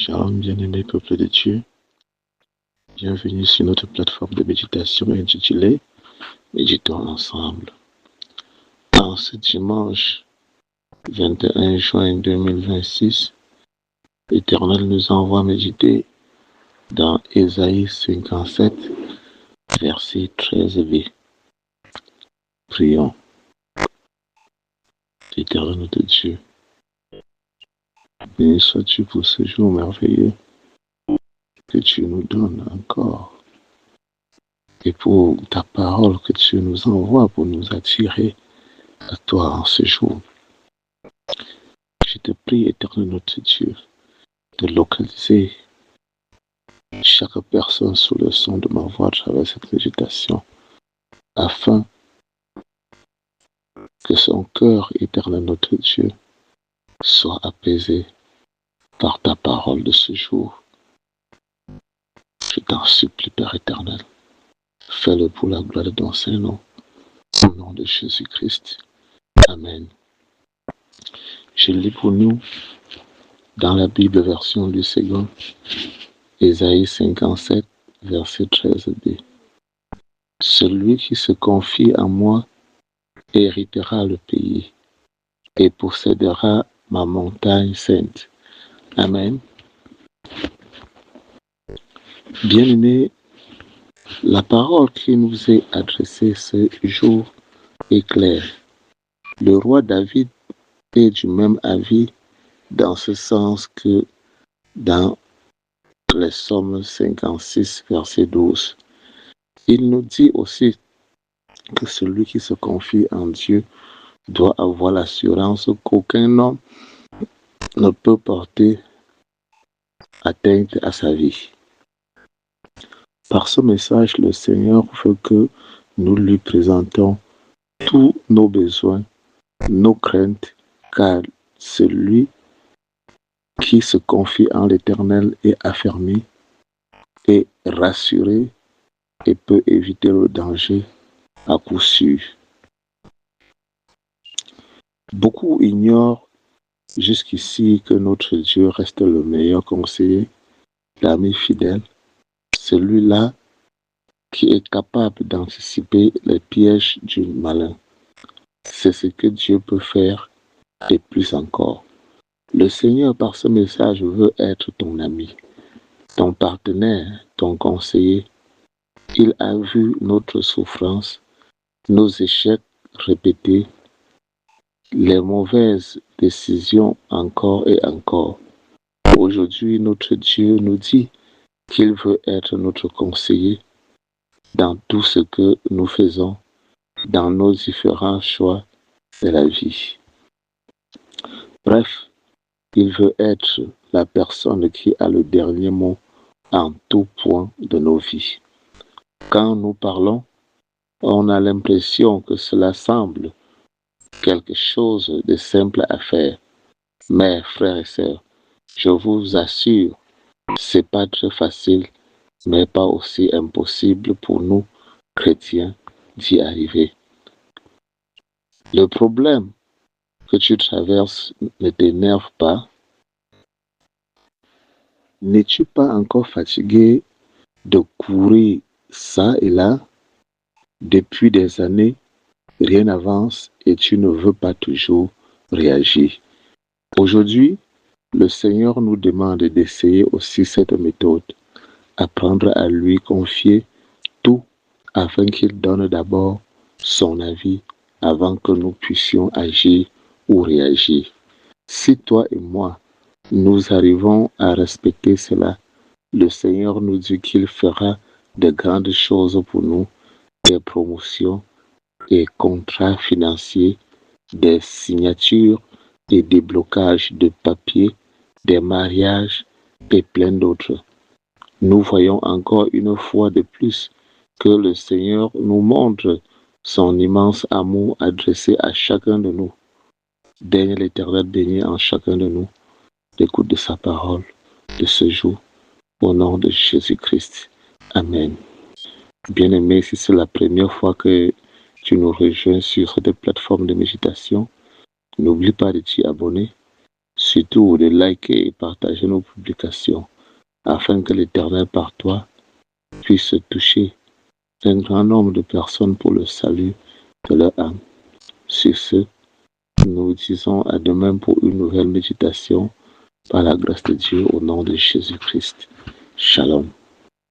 Shalom, bien-aimé peuple de Dieu. Bienvenue sur notre plateforme de méditation intitulée Méditons ensemble. En ce dimanche 21 juin 2026, l'Éternel nous envoie méditer dans Ésaïe 57, verset 13b. Prions. Éternel notre Dieu, béni sois-tu pour ce jour merveilleux que tu nous donnes encore et pour ta parole que tu nous envoies pour nous attirer à toi en ce jour. Je te prie, Éternel notre Dieu, de localiser chaque personne sous le son de ma voix à travers cette méditation, afin que son cœur, Éternel notre Dieu, soit apaisé par ta parole de ce jour. Je t'en supplie, Père éternel, fais-le pour la gloire de ton Saint-Nom, au nom de Jésus-Christ. Amen. Je lis pour nous dans la Bible version du second, Ésaïe 57, verset 13b. Celui qui se confie en moi héritera le pays et possédera ma montagne sainte. Amen. Bien-aimés, la parole qui nous est adressée ce jour est claire. Le roi David est du même avis dans ce sens que dans les Psaumes 56, verset 12. Il nous dit aussi que celui qui se confie en Dieu doit avoir l'assurance qu'aucun homme ne peut porter atteinte à sa vie. Par ce message, le Seigneur veut que nous lui présentons tous nos besoins, nos craintes, car celui qui se confie en l'Éternel est affermi et rassuré et peut éviter le danger à coup sûr. Beaucoup ignorent jusqu'ici que notre Dieu reste le meilleur conseiller, l'ami fidèle, celui-là qui est capable d'anticiper les pièges du malin. C'est ce que Dieu peut faire et plus encore. Le Seigneur, par ce message, veut être ton ami, ton partenaire, ton conseiller. Il a vu notre souffrance, nos échecs répétés, les mauvaises décisions encore et encore. Aujourd'hui, notre Dieu nous dit qu'il veut être notre conseiller dans tout ce que nous faisons, dans nos différents choix de la vie. Bref, il veut être la personne qui a le dernier mot en tout point de nos vies. Quand nous parlons, on a l'impression que cela semble quelque chose de simple à faire. Mais frères et sœurs, je vous assure, c'est pas très facile, mais pas aussi impossible pour nous, chrétiens, d'y arriver. Le problème que tu traverses ne t'énerve pas. N'es-tu pas encore fatigué de courir ça et là? Depuis des années, rien n'avance et tu ne veux pas toujours réagir. Aujourd'hui, le Seigneur nous demande d'essayer aussi cette méthode, apprendre à lui confier tout afin qu'il donne d'abord son avis avant que nous puissions agir ou réagir. Si toi et moi, nous arrivons à respecter cela, le Seigneur nous dit qu'il fera de grandes choses pour nous, des promotions et contrats financiers, des signatures et des blocages de papiers, des mariages et plein d'autres. Nous voyons encore une fois de plus que le Seigneur nous montre son immense amour adressé à chacun de nous. Daigne l'Éternel bénir en chacun de nous l'écoute de sa parole de ce jour, au nom de Jésus-Christ. Amen. Bien-aimé, si c'est la première fois que tu nous rejoins sur cette plateforme de méditation, n'oublie pas de t'y abonner. surtout de liker et partager nos publications, afin que l'Éternel par toi puisse toucher un grand nombre de personnes pour le salut de leur âme. Sur ce, nous disons à demain pour une nouvelle méditation par la grâce de Dieu au nom de Jésus-Christ. Shalom.